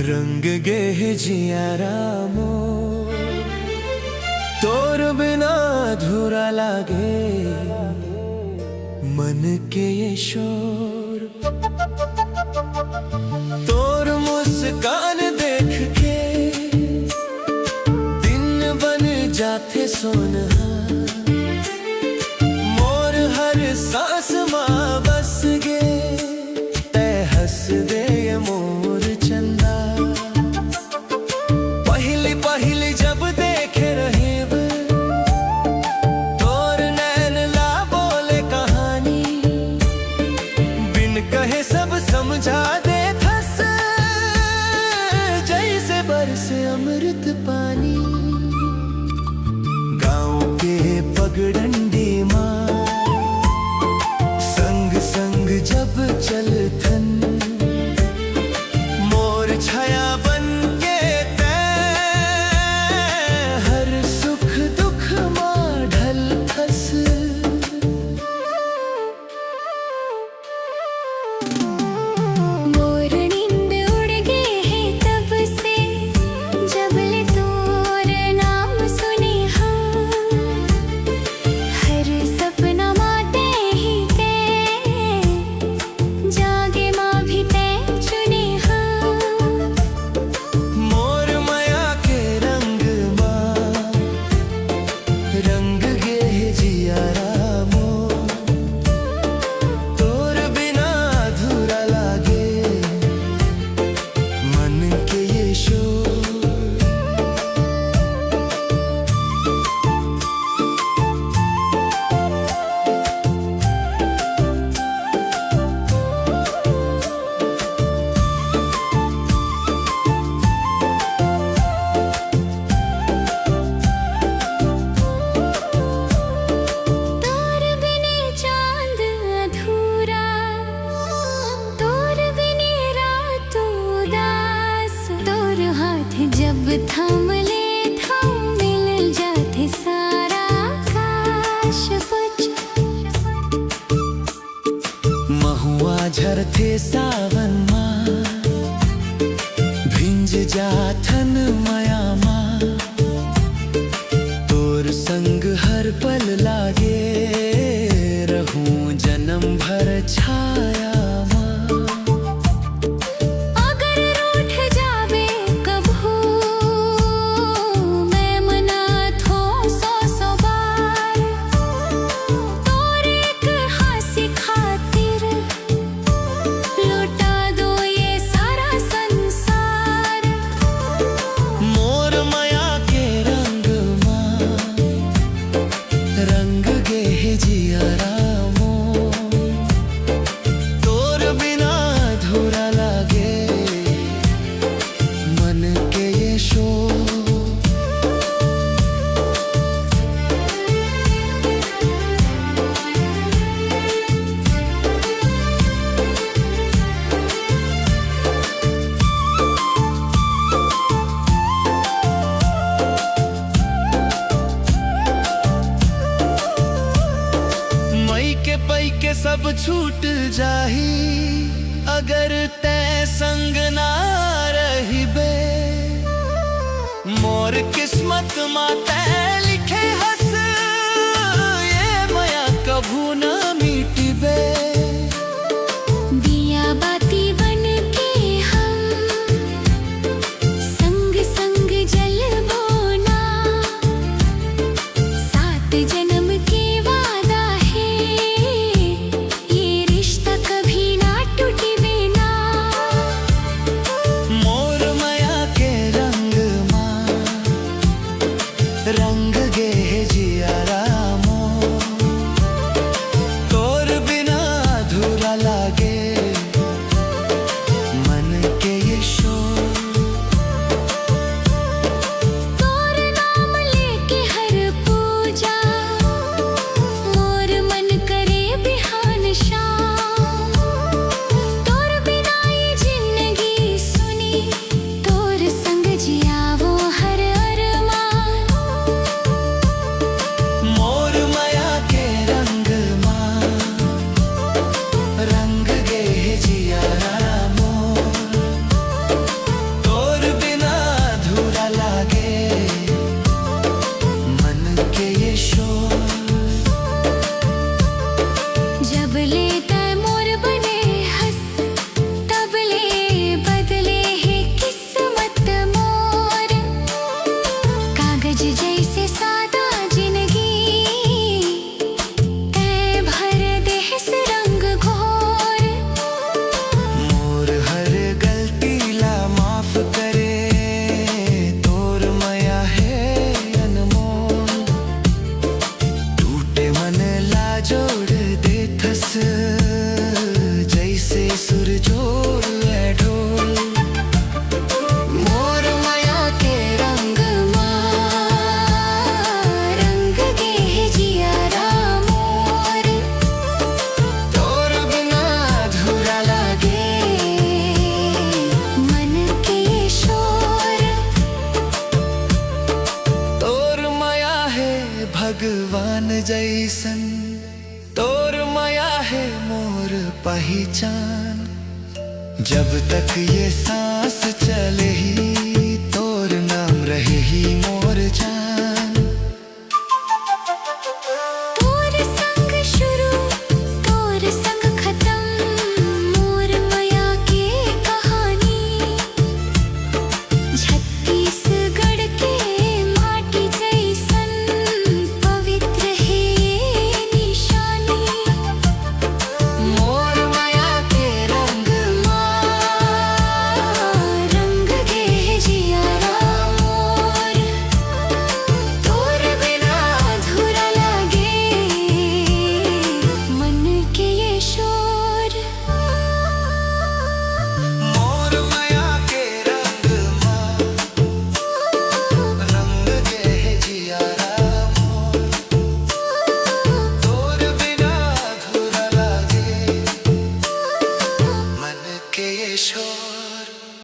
रंग गे जियारा मोर, तोर बिना अधूरा लागे मन के ये शोर। तोर मुस्कान देख के दिन बन जाते सोनहा, मोर हर सांस माँ बस गे तै हंस दे ये मोर चंदा। पहली जब देखे रहे तोर नैन ला बोले कहानी, बिन कहे सब समझा दे थस जैसे बरसे अमृत पानी। गाँव के पगडंडी माँ संग संग जब चलथन, मोर छाया बन जब थम ले थम मिल जाते सारा आकाश बुझ। महुआ झरते सावन माँ भिंज जाथन माया माँ, तोर संग हर पल लागे रहूं जन्म भर छाया। रंग गे जियारा मोर, तोर बिना अधूरा लागे मन के ये शोर। पई के सब छूट जाही अगर तै संग ना रही बे, मोर किस्मत मा तै लिखे हस ये माया कभू ना मिटी बे। दिया बाती बन के हम संग संग जल बोना, सात जन्म के रंग गे जिया भगवान जैसन तोर माया है मोर पहचान। जब तक ये सांस चले ही तोर नाम रहे ही मोर